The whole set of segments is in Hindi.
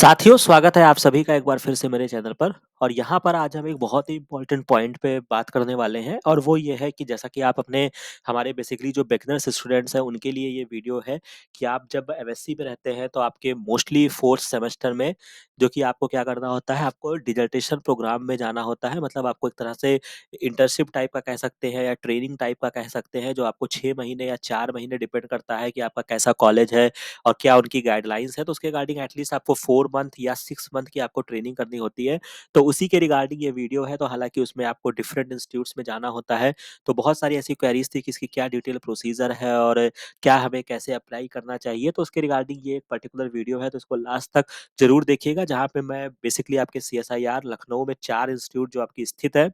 साथियों, स्वागत है आप सभी का एक बार फिर से मेरे चैनल पर। और यहाँ पर आज हम एक बहुत ही इम्पोर्टेंट पॉइंट पे बात करने वाले हैं और वो ये है कि जैसा कि आप अपने हमारे बेसिकली जो बिगिनर्स स्टूडेंट्स हैं उनके लिए ये वीडियो है कि आप जब एमएससी में रहते हैं तो आपके मोस्टली फोर्थ सेमेस्टर में जो कि आपको क्या करना होता है, आपको डिसर्टेशन प्रोग्राम में जाना होता है। मतलब आपको एक तरह से इंटर्नशिप टाइप का कह सकते हैं या ट्रेनिंग टाइप का कह सकते हैं, जो आपको 6 महीने या 4 महीने डिपेंड करता है कि आपका कैसा कॉलेज है और क्या उनकी गाइडलाइंस है। तो उसके रिगार्डिंग एटलीस्ट आपको 4 मंथ या 6 मंथ की आपको ट्रेनिंग करनी होती है। तो उसी के रिगार्डिंग ये वीडियो है। तो हालांकि उसमें आपको डिफरेंट इंस्टीट्यूट्स में जाना होता है। तो बहुत सारी ऐसी क्वेरीज थी कि इसकी क्या डिटेल प्रोसीजर है और क्या हमें कैसे अप्लाई करना चाहिए। तो उसके रिगार्डिंग ये एक पर्टिकुलर वीडियो है, तो इसको लास्ट तक जरूर देखिएगा, जहाँ पे मैं बेसिकली आपके सीएसआईआर लखनऊ में 4 इंस्टीट्यूट जो आपकी स्थित है,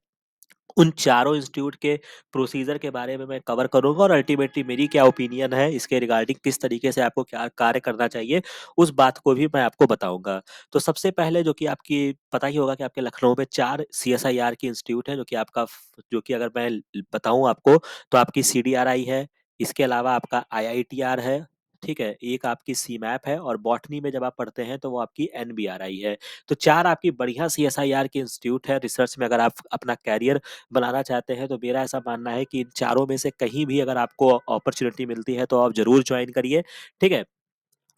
उन चारों इंस्टीट्यूट के प्रोसीजर के बारे में मैं कवर करूंगा और अल्टीमेटली मेरी क्या ओपिनियन है इसके रिगार्डिंग, किस तरीके से आपको क्या कार्य करना चाहिए, उस बात को भी मैं आपको बताऊंगा। तो सबसे पहले जो कि आपकी पता ही होगा कि आपके लखनऊ में 4 सीएसआईआर की इंस्टीट्यूट है, जो कि आपका जो कि अगर मैं बताऊं आपको तो आपकी सीडीआरआई है। इसके अलावा आपका आईआईटीआर है। ठीक है, एक आपकी सीमैप है और बॉटनी में जब आप पढ़ते हैं तो वो आपकी एनबीआरआई है। तो 4 आपकी बढ़िया सीएसआईआर की इंस्टीट्यूट है। रिसर्च में अगर आप अपना कैरियर बनाना चाहते हैं तो मेरा ऐसा मानना है कि इन चारों में से कहीं भी अगर आपको अपॉर्चुनिटी मिलती है तो आप जरूर ज्वाइन करिए। ठीक है।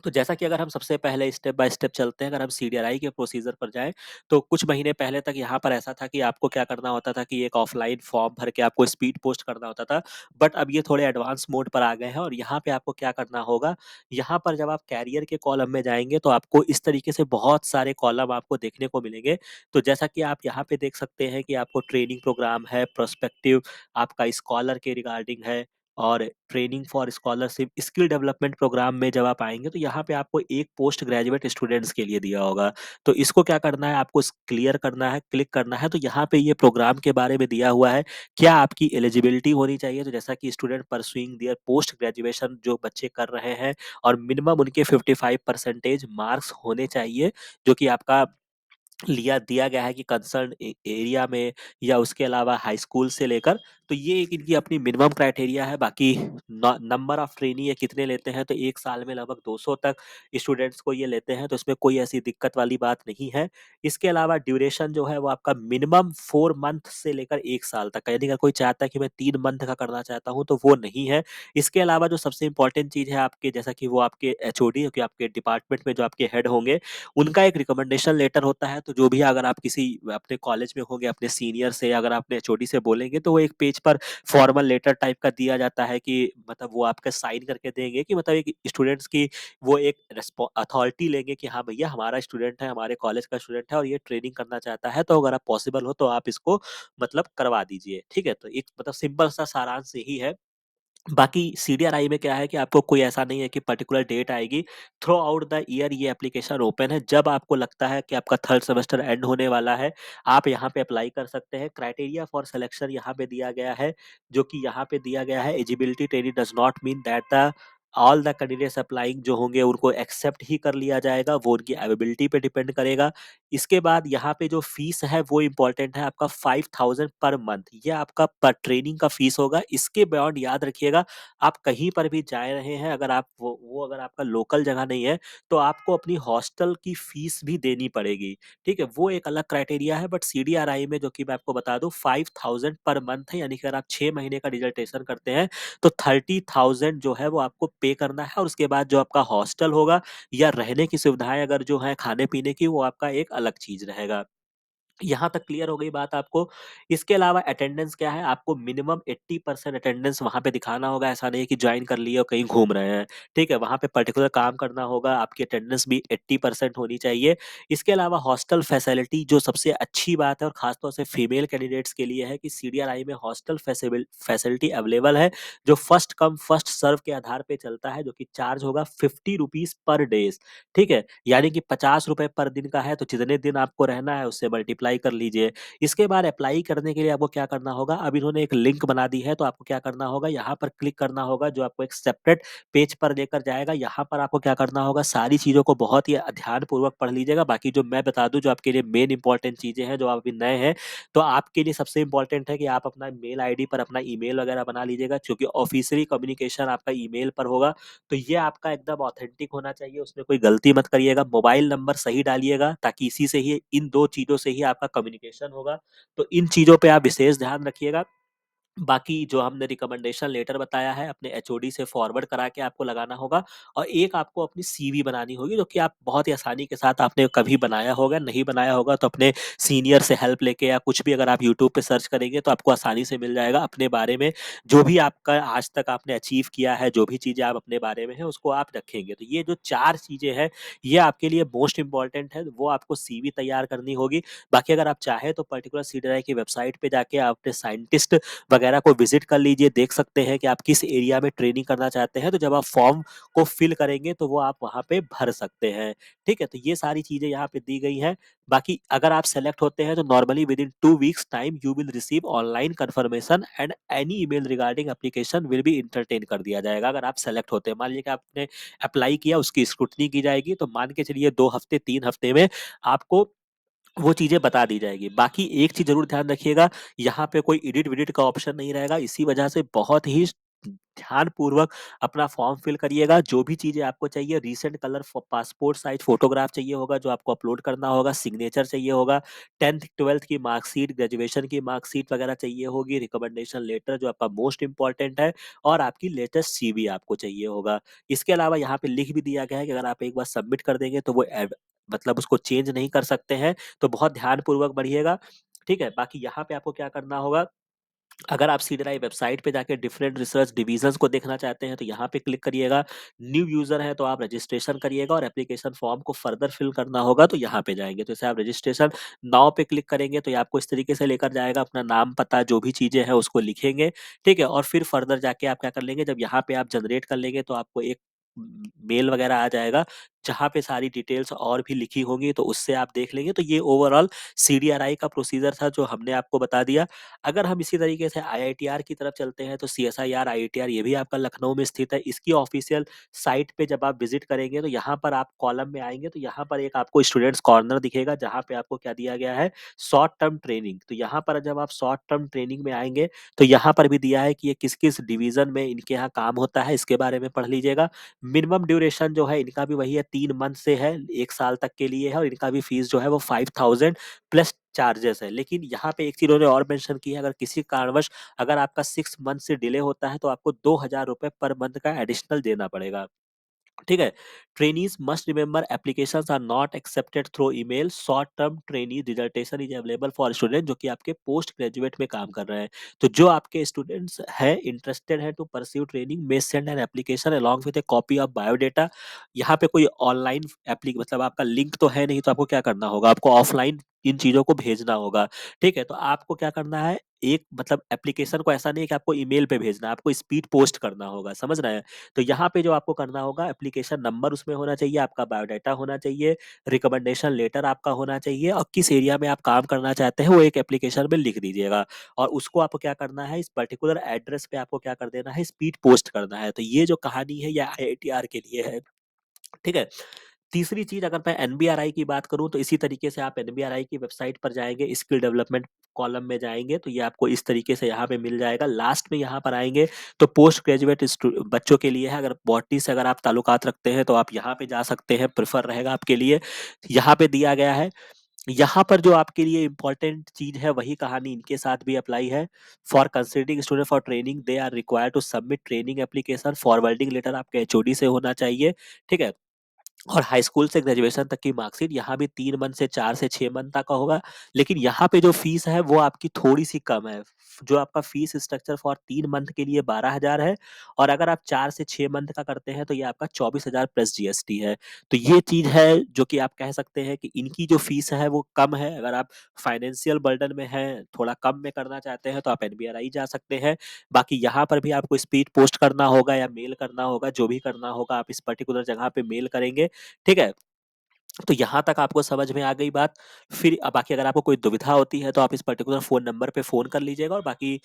तो जैसा कि अगर हम सबसे पहले स्टेप बाय स्टेप चलते हैं, अगर हम सीडीआरआई के प्रोसीजर पर जाएं, तो कुछ महीने पहले तक यहाँ पर ऐसा था कि आपको क्या करना होता था कि एक ऑफलाइन फॉर्म भर के आपको स्पीड पोस्ट करना होता था। बट अब ये थोड़े एडवांस मोड पर आ गए हैं और यहाँ पे आपको क्या करना होगा, यहाँ पर जब आप कैरियर के कॉलम में जाएंगे तो आपको इस तरीके से बहुत सारे कॉलम आपको देखने को मिलेंगे। तो जैसा कि आप यहाँ पे देख सकते हैं कि आपको ट्रेनिंग प्रोग्राम है, प्रोस्पेक्टिव आपका स्कॉलर के रिगार्डिंग है, और training for scholarship skill development program में जब आप आएंगे तो यहाँ पे आपको एक पोस्ट ग्रेजुएट स्टूडेंट्स के लिए दिया होगा। तो इसको क्या करना है, आपको क्लियर करना है, क्लिक करना है। तो यहाँ पे ये प्रोग्राम के बारे में दिया हुआ है, क्या आपकी एलिजिबिलिटी होनी चाहिए। तो जैसा कि स्टूडेंट परसुइंग दियर पोस्ट ग्रेजुएशन जो बच्चे कर रहे हैं, और मिनिमम उनके 55% मार्क्स होने चाहिए, जो कि आपका लिया दिया गया है कि कंसर्न एरिया में या उसके अलावा हाई स्कूल से लेकर। तो ये एक इनकी अपनी मिनिमम क्राइटेरिया है। बाकी नंबर ऑफ ट्रेनी ये कितने लेते हैं, तो एक साल में लगभग 200 तक स्टूडेंट्स को ये लेते हैं, तो इसमें कोई ऐसी दिक्कत वाली बात नहीं है। इसके अलावा ड्यूरेशन जो है वो आपका मिनिमम 4 मंथ से लेकर 1 साल तक का, यानी अगर कोई चाहता है कि मैं 3 मंथ का करना चाहता हूँ तो वो नहीं है। इसके अलावा जो सबसे इंपॉर्टेंट चीज है आपके, जैसा कि वो आपके एचओडी कि आपके डिपार्टमेंट में जो आपके हेड होंगे, उनका एक रिकमेंडेशन लेटर होता है। तो जो भी अगर आप किसी अपने कॉलेज में होंगे, अपने सीनियर से, अगर आपने एचओडी से बोलेंगे तो वो एक पेज पर फॉर्मल लेटर टाइप का दिया जाता है कि मतलब वो आपका साइन करके देंगे कि मतलब एक स्टूडेंट्स की वो एक अथॉरिटी लेंगे कि हाँ भैया हमारा स्टूडेंट है, हमारे कॉलेज का स्टूडेंट है और ये ट्रेनिंग करना चाहता है, तो अगर आप पॉसिबल हो तो आप इसको मतलब करवा दीजिए। ठीक है, तो एक मतलब सिंपल सा सारांश यही है। बाकी सीडीआरआई में क्या है कि आपको कोई ऐसा नहीं है कि पर्टिकुलर डेट आएगी। थ्रू आउट द ईयर ये एप्लीकेशन ओपन है। जब आपको लगता है कि आपका थर्ड सेमेस्टर एंड होने वाला है, आप यहाँ पे अप्लाई कर सकते हैं। क्राइटेरिया फॉर सिलेक्शन यहाँ पे दिया गया है, जो कि यहाँ पे दिया गया है, eligibility trainee does not mean that the all the candidates applying जो होंगे उनको एक्सेप्ट ही कर लिया जाएगा, वो उनकी अवेबिलिटी पे डिपेंड करेगा। इसके बाद यहाँ पे जो फीस है वो इम्पोर्टेंट है, आपका 5000 पर मंथ, ये आपका पर ट्रेनिंग का फीस होगा। इसके बियॉन्ड याद रखिएगा, आप कहीं पर भी जा रहे हैं, अगर आप वो अगर आपका लोकल जगह नहीं है तो आपको अपनी हॉस्टल की फीस भी देनी पड़ेगी। ठीक है, वो एक अलग क्राइटेरिया है। बट सीडीआरआई में जो कि मैं आपको बता दूं 5000 पर मंथ है, यानी कि अगर आप 6 महीने का डिजर्टेशन करते हैं तो 30,000 जो है वो आपको पे करना है। और उसके बाद जो आपका हॉस्टल होगा या रहने की सुविधाएं अगर जो है खाने पीने की, वो आपका एक अलग चीज रहेगा। यहाँ तक क्लियर हो गई बात आपको। इसके अलावा अटेंडेंस क्या है, आपको मिनिमम 80% अटेंडेंस वहां पे दिखाना होगा। ऐसा नहीं है कि ज्वाइन कर लिए और कहीं घूम रहे हैं। ठीक है, वहां पे पर्टिकुलर काम करना होगा, आपकी अटेंडेंस भी 80% होनी चाहिए। इसके अलावा हॉस्टल फैसिलिटी जो सबसे अच्छी बात है और खासतौर से फीमेल कैंडिडेट्स के लिए है कि सीडीआरआई में हॉस्टल फैसिलिटी अवेलेबल है, जो फर्स्ट कम फर्स्ट सर्व के आधार पे चलता है, जो कि चार्ज होगा 50 रुपीज पर डेज। ठीक है, यानी कि 50 रुपए पर दिन का है, तो जितने दिन आपको रहना है उससे मल्टीप्लाई अप्लाई कर लीजिए। इसके बाद अप्लाई करने के लिए आपको क्या करना होगा, अब इन्होंने एक लिंक बना दी है, तो आपको क्या करना होगा, यहाँ पर क्लिक करना होगा, जो आपको एक सेपरेट पेज पर लेकर जाएगा। यहाँ पर आपको क्या करना होगा, सारी चीज़ों को बहुत ही ध्यानपूर्वक पढ़ लीजिएगा। बाकी जो मैं बता दूँ, जो आपके लिए मेन इंपॉर्टेंट चीज़ें हैं, जो आप अभी नए हैं, तो आपके लिए सबसे इम्पोर्टेंट है कि आप अपना मेल आईडी पर अपना ईमेल वगैरह बना लीजिएगा, क्योंकि ऑफिशियली कम्युनिकेशन आपका ईमेल पर होगा। तो ये आपका एकदम ऑथेंटिक होना चाहिए, उसमें कोई गलती मत करिएगा। मोबाइल नंबर सही डालिएगा, ताकि इसी से ही, इन 2 चीज़ों से ही आपका कम्युनिकेशन होगा। तो इन चीज़ों पे आप विशेष ध्यान रखिएगा। बाकी जो हमने रिकमेंडेशन लेटर बताया है, अपने एचओडी से फॉरवर्ड करा के आपको लगाना होगा, और एक आपको अपनी सीवी बनानी होगी, जो कि आप बहुत ही आसानी के साथ, आपने कभी बनाया होगा, नहीं बनाया होगा तो अपने सीनियर से हेल्प लेके, या कुछ भी अगर आप यूट्यूब पे सर्च करेंगे तो आपको आसानी से मिल जाएगा। अपने बारे में जो भी आपका आज तक आपने अचीव किया है, जो भी चीज़ें आप अपने बारे में है, उसको आप रखेंगे। तो ये जो 4 चीज़ें हैं, ये आपके लिए मोस्ट इम्पोर्टेंट है, वो आपको सीवी तैयार करनी होगी। बाकी अगर आप चाहें तो पर्टिकुलर सीडीआई की वेबसाइट पे जाके आप अपने साइंटिस्ट वगैरह को विजिट कर लीजिए, देख सकते हैं कि आप किस एरिया में ट्रेनिंग करना चाहते हैं। तो जब आप फॉर्म को फिल करेंगे तो वो आप वहाँ पे भर सकते हैं। ठीक है? तो ये सारी चीज़ें यहाँ पे दी गई हैं। बाकी अगर आप सेलेक्ट होते हैं तो normally within 2 weeks time you will receive online confirmation and any email regarding application will be entertain कर दिया जाएगा। अगर आप सेलेक्ट होते हैं, मान लीजिए कि आपने अप्लाई किया, उसकी स्क्रूटनी की जाएगी, तो मान के चलिए 2 हफ्ते 3 हफ्ते में आपको वो चीज़ें बता दी जाएगी। बाकी एक चीज़ ज़रूर ध्यान रखिएगा, यहाँ पे कोई एडिट-वेडिट का ऑप्शन नहीं रहेगा। इसी वजह से बहुत ही ध्यानपूर्वक अपना फॉर्म फिल करिएगा। जो भी चीज़ें आपको चाहिए, recent colour passport size photograph चाहिए होगा, जो आपको अपलोड करना होगा, सिग्नेचर चाहिए होगा, 10th-12th की मार्कशीट, ग्रेजुएशन की मार्कशीट वगैरह चाहिए होगी, रिकमेंडेशन लेटर जो आपका मोस्ट इम्पोर्टेंट है, और आपकी लेटेस्ट सीवी आपको चाहिए होगा। इसके अलावा यहाँ पे लिख भी दिया गया है कि अगर आप एक बार सबमिट कर देंगे तो वो मतलब उसको चेंज नहीं कर सकते हैं। तो बहुत ध्यानपूर्वक पढ़िएगा, ठीक है? बाकी यहाँ पे आपको क्या करना होगा, अगर आप सीडीआई वेबसाइट पे जाके डिफरेंट रिसर्च डिवीजन्स को देखना चाहते हैं, तो यहाँ पे क्लिक करिएगा। न्यू यूज़र है तो आप रजिस्ट्रेशन करिएगा, और एप्लीकेशन फॉर्म को फर्दर फिल करना होगा तो यहाँ पे जाएँगे। तो जैसे आप रजिस्ट्रेशन नाउ पे क्लिक करेंगे तो ये आपको इस तरीके से लेकर जाएगा, अपना नाम, पता, जो भी चीज़ें हैं उसको लिखेंगे, ठीक है? और फिर फर्दर जाके आप क्या कर लेंगे, जब यहाँ पे आप जनरेट कर लेंगे तो आपको एक मेल वगैरह आ जाएगा, जहाँ पे सारी डिटेल्स और भी लिखी होंगी, तो उससे आप देख लेंगे। तो ये ओवरऑल सीडीआरआई का प्रोसीजर था, जो हमने आपको बता दिया। अगर हम इसी तरीके से आईआईटीआर की तरफ चलते हैं, तो सीएसआईआर आईआईटीआर ये भी आपका लखनऊ में स्थित है। इसकी ऑफिशियल साइट पे जब आप विजिट करेंगे, तो यहाँ पर आप कॉलम में आएँगे, तो यहाँ पर एक आपको स्टूडेंट्स कॉर्नर दिखेगा, जहाँ पे आपको क्या दिया गया है, शॉर्ट टर्म ट्रेनिंग। तो यहाँ पर जब आप शॉर्ट टर्म ट्रेनिंग में आएँगे, तो यहाँ पर भी दिया है कि ये किस-किस डिवीज़न में इनके यहाँ काम होता है, इसके बारे में पढ़ लीजिएगा। मिनिमम ड्यूरेशन जो है इनका भी वही है, 3 मंथ से है, 1 साल तक के लिए है, और इनका भी फीस जो है वो 5000 प्लस चार्जेस है। लेकिन यहाँ पे एक चीज़ उन्होंने और मेंशन की है, अगर किसी कारणवश अगर आपका 6 मंथ से डिले होता है, तो आपको ₹2000 पर मंथ का एडिशनल देना पड़ेगा। ठीक है? Trainees must remember applications are not accepted through email, short term trainee dissertation is available for student, जो कि आपके पोस्ट ग्रेजुएट में काम कर रहे हैं। तो जो आपके स्टूडेंट्स हैं, इंटरेस्टेड हैं to pursue training, may send an application along with a copy of biodata. यहाँ पे कोई ऑनलाइन मतलब आपका लिंक तो है नहीं, तो आपको क्या करना होगा, आपको ऑफलाइन इन चीज़ों को भेजना होगा। ठीक है? तो आपको क्या करना है, एक मतलब एप्लीकेशन को ऐसा नहीं है कि आपको ईमेल पे भेजना है, आपको स्पीड पोस्ट करना होगा, समझ रहे हैं? तो यहाँ पे जो आपको करना होगा, एप्लीकेशन नंबर उसमें होना चाहिए, आपका बायोडाटा होना चाहिए, रिकमेंडेशन लेटर आपका होना चाहिए, और किस एरिया में आप काम करना चाहते हैं वो एक एप्लीकेशन में लिख दीजिएगा। और उसको आपको क्या करना है, इस पर्टिकुलर एड्रेस पे आपको क्या कर देना है, स्पीड पोस्ट करना है। तो ये जो कहानी है, ये आईआईटीआर के लिए है। ठीक है? तीसरी चीज़, अगर मैं एनबीआरआई की बात करूँ, तो इसी तरीके से आप एनबीआरआई की वेबसाइट पर जाएँगे, स्किल डेवलपमेंट कॉलम में जाएँगे, तो ये आपको इस तरीके से यहाँ पे मिल जाएगा। लास्ट में यहाँ पर आएँगे तो पोस्ट ग्रेजुएट बच्चों के लिए है, अगर बॉटनी से अगर आप ताल्लुकात रखते हैं तो आप यहाँ पे जा सकते हैं, प्रेफ़र रहेगा आपके लिए। यहाँ पे दिया गया है, यहाँ पर जो आपके लिए इम्पोर्टेंट चीज़ है, वही कहानी इनके साथ भी अप्लाई है। For considering student for training, they are required to submit training application, forwarding letter आपके एचओडी से होना चाहिए, ठीक है? और हाई स्कूल से ग्रेजुएशन तक की मार्कशीट, यहाँ भी 3 मंथ से 4 से 6 मंथ तक का होगा। लेकिन यहाँ पे जो फीस है वो आपकी थोड़ी-सी कम है। जो आपका फीस स्ट्रक्चर फॉर 3 मंथ के लिए 12,000 है, और अगर आप 4 से 6 मंथ का करते हैं तो ये आपका 24,000 प्लस जीएसटी है। तो ये चीज़ है जो कि आप कह सकते हैं कि इनकी जो फीस है वो कम है। अगर आप फाइनेंशियल बर्डन में हैं, थोड़ा कम में करना चाहते हैं, तो आप एनबीआरआई जा सकते हैं। बाकी यहाँ पर भी आपको स्पीड पोस्ट करना होगा या मेल करना होगा, जो भी करना होगा आप इस पर्टिकुलर जगह पे मेल करेंगे, ठीक है? तो यहाँ तक आपको समझ में आ गई बात। फिर बाकी अगर आपको कोई दुविधा होती है तो आप इस पर्टिकुलर फ़ोन नंबर पे फ़ोन कर लीजिएगा और बाकी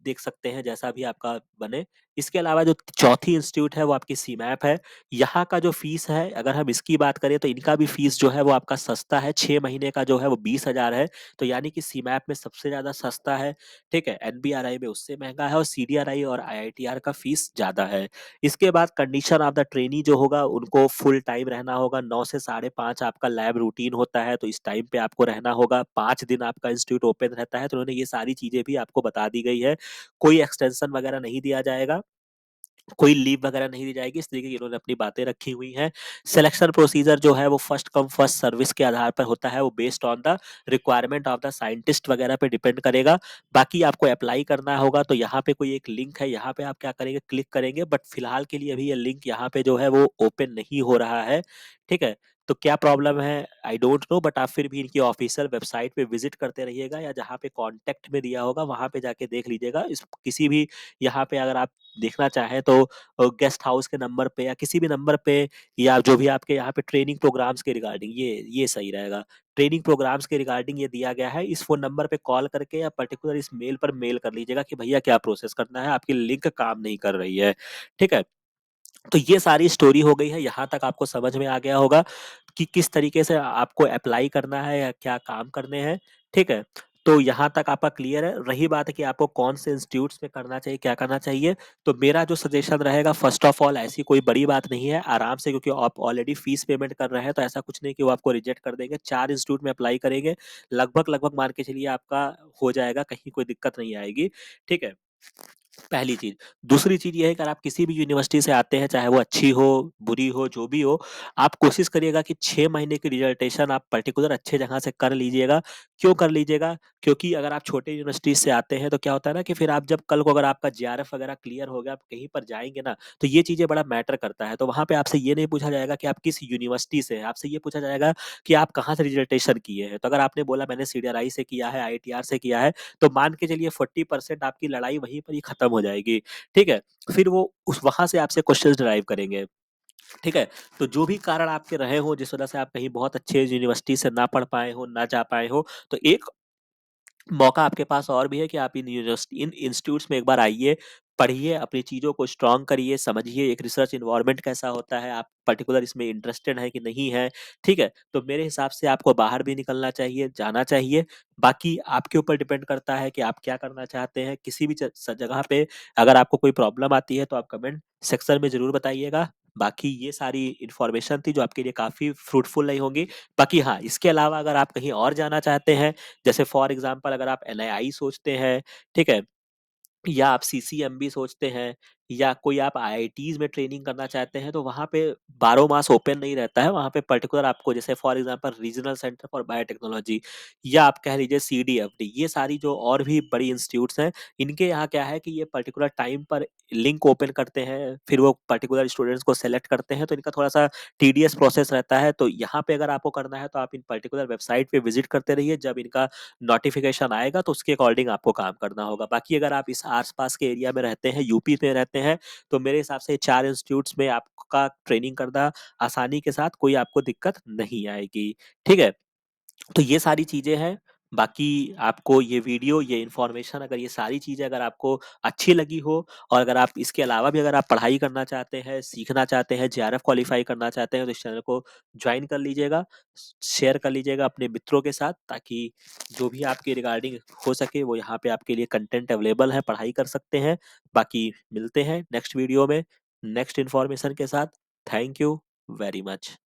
देख सकते हैं जैसा भी आपका बने। इसके अलावा जो चौथी इंस्टीट्यूट है वो आपकी सीमैप है। यहाँ का जो फ़ीस है अगर हम इसकी बात करें तो इनका भी फ़ीस जो है वो आपका सस्ता है। 6 महीने का जो है वो 20,000 है। तो यानी कि सीमैप में सबसे ज़्यादा सस्ता है, ठीक है? एनबीआरआई में उससे महँगा है और सीडीआरआई और आईआईटीआर का फ़ीस ज़्यादा है। इसके बाद कंडीशन ऑफ द ट्रेनी जो होगा उनको फुल टाइम रहना होगा। 9 से साढ़े 5 आपका लैब रूटीन होता है, तो इस टाइम पे आपको रहना होगा। 5 दिन आपका इंस्टीट्यूट ओपन रहता है, तो उन्होंने ये सारी चीज़ें भी आपको बता दी गई है। कोई एक्सटेंशन वगैरह नहीं दिया जाएगा। कोई लीव वगैरह नहीं दी जाएगी, इस तरीके की इन्होंने अपनी बातें रखी हुई हैं। सिलेक्शन प्रोसीजर जो है वो फर्स्ट कम फर्स्ट सर्विस के आधार पर होता है, वो based on the requirement of the scientist वगैरह पे डिपेंड करेगा। बाकी आपको अप्लाई करना होगा तो यहाँ पे कोई एक लिंक है, यहाँ पे आप क्या करेंगे क्लिक करेंगे, बट फिलहाल के लिए अभी ये लिंक यहाँ पे जो है वो ओपन नहीं हो रहा है, ठीक है? तो क्या प्रॉब्लम है आई डोंट नो, बट आप फिर भी इनकी ऑफिशियल वेबसाइट पे विजिट करते रहिएगा या जहाँ पे कॉन्टैक्ट में दिया होगा वहाँ पे जाके देख लीजिएगा। इस किसी भी यहाँ पे अगर आप देखना चाहें तो गेस्ट हाउस के नंबर पे या किसी भी नंबर पे या जो भी आपके यहाँ पे ट्रेनिंग प्रोग्राम्स के रिगार्डिंग ये सही रहेगा। ट्रेनिंग प्रोग्राम्स के रिगार्डिंग ये दिया गया है, इस फ़ोन नंबर पे कॉल करके या पर्टिकुलर इस मेल पर मेल कर लीजिएगा कि भैया क्या प्रोसेस करना है, आपकी लिंक काम नहीं कर रही है, ठीक है? तो ये सारी स्टोरी हो गई है, यहाँ तक आपको समझ में आ गया होगा कि किस तरीके से आपको अप्लाई करना है या क्या काम करने हैं, ठीक है? तो यहाँ तक आपका क्लियर है। रही बात है कि आपको कौन से इंस्टीट्यूट्स में करना चाहिए, क्या करना चाहिए, तो मेरा जो सजेशन रहेगा फर्स्ट ऑफ ऑल ऐसी कोई बड़ी बात नहीं है, आराम से क्योंकि आप ऑलरेडी फीस पेमेंट कर रहे हैं, तो ऐसा कुछ नहीं कि वो आपको रिजेक्ट कर देंगे। 4 इंस्टीट्यूट में अप्लाई करेंगे, लगभग-लगभग मान के चलिए आपका हो जाएगा, कहीं कोई दिक्कत नहीं आएगी, ठीक है? पहली चीज़। दूसरी चीज़ ये है कि अगर आप किसी भी यूनिवर्सिटी से आते हैं, चाहे वो अच्छी हो, बुरी हो, जो भी हो, आप कोशिश करिएगा कि 6 महीने की रिजल्टेशन आप पर्टिकुलर अच्छे जगह से कर लीजिएगा। क्यों कर लीजिएगा? क्योंकि अगर आप छोटे यूनिवर्सिटी से आते हैं, तो क्या होता है ना कि फिर आप जब कल को अगर आपका जेआरएफ वगैरह क्लियर हो गया, आप कहीं पर जाएँगे ना, तो ये चीज़ें बड़ा मैटर करता है। तो वहाँ पे आपसे ये नहीं पूछा जाएगा कि आप किस यूनिवर्सिटी से हैं, आपसे ये पूछा जाएगा कि आप कहाँ से रिजल्टेशन किए हैं। तो अगर आपने बोला मैंने सीडीआरआई से किया है, आईआईटीआर से किया है, तो मान के चलिए 40% आपकी लड़ाई वहीं पर ही खत्म हो जाएगी, ठीक है? फिर वो उस वहाँ से आपसे क्वेश्चंस डिराइव करेंगे, ठीक है? तो जो भी कारण आपके रहे हों, जिस वजह से आप कहीं बहुत अच्छे यूनिवर्सिटी से ना पढ़ पाए हो, ना जा पाए हो, तो एक मौका आपके पास और भी है कि आप इन इंस्टीट्यूट्स में एक बार आइए, पढ़िए, अपनी चीज़ों को स्ट्रॉन्ग करिए, समझिए एक रिसर्च एनवायरनमेंट कैसा होता है, आप पर्टिकुलर इसमें इंटरेस्टेड हैं कि नहीं हैं, ठीक है? तो मेरे हिसाब से आपको बाहर भी निकलना चाहिए, जाना चाहिए। बाकी आपके ऊपर डिपेंड करता है कि आप क्या करना चाहते हैं। किसी भी जगह पे अगर आपको कोई प्रॉब्लम आती है तो आप कमेंट सेक्शन में ज़रूर बताइएगा। बाकी ये सारी इन्फॉर्मेशन थी जो आपके लिए काफ़ी फ्रूटफुल रही होंगी। बाकी हाँ, इसके अलावा अगर आप कहीं और जाना चाहते हैं, जैसे फॉर एग्जांपल अगर आप एनआईआई सोचते हैं, ठीक है? या आप सीसीएमबी सोचते हैं या कोई आप आईआईटीज़ में ट्रेनिंग करना चाहते हैं, तो वहाँ पे 12 मास ओपन नहीं रहता है। वहाँ पे पर्टिकुलर आपको जैसे for example regional centre for biotechnology या आप कह लीजिए सीडीएफडी, ये सारी जो और भी बड़ी इंस्टीट्यूट्स हैं, इनके यहाँ क्या है कि ये पर्टिकुलर टाइम पर लिंक ओपन करते हैं, फिर वो पर्टिकुलर स्टूडेंट्स को सेलेक्ट करते हैं, तो इनका थोड़ा-सा टीडीएस प्रोसेस रहता है। तो यहाँ पे अगर आपको करना है, तो आप इन पर्टिकुलर वेबसाइट पे विज़िट करते रहिए, जब इनका नोटिफ़िकेशन आएगा तो उसके अकॉर्डिंग आपको काम करना होगा। बाकी अगर आप इस आस-पास के एरिया में रहते हैं, यूपी में रहते हैं, तो मेरे हिसाब से 4 इंस्टीट्यूट्स में आपका ट्रेनिंग करना आसानी के साथ कोई आपको दिक्कत नहीं आएगी। ठीक है? तो ये सारी चीज़ें हैं। बाकी आपको ये वीडियो, ये इन्फॉर्मेशन अगर ये सारी चीज़ें अगर आपको अच्छी लगी हो और अगर आप इसके अलावा भी अगर आप पढ़ाई करना चाहते हैं, सीखना चाहते हैं, जेआरएफ क्वालीफाई करना चाहते हैं, तो इस चैनल को जॉइन कर लीजिएगा, शेयर कर लीजिएगा अपने मित्रों के साथ ताकि जो भी आपके रिगार्डिंग हो सके वो यहाँ पे आपके लिए कंटेंट अवेलेबल है, पढ़ाई कर सकते हैं। बाकी मिलते हैं नेक्स्ट वीडियो में, नेक्स्ट इन्फॉर्मेशन के साथ। Thank you very much.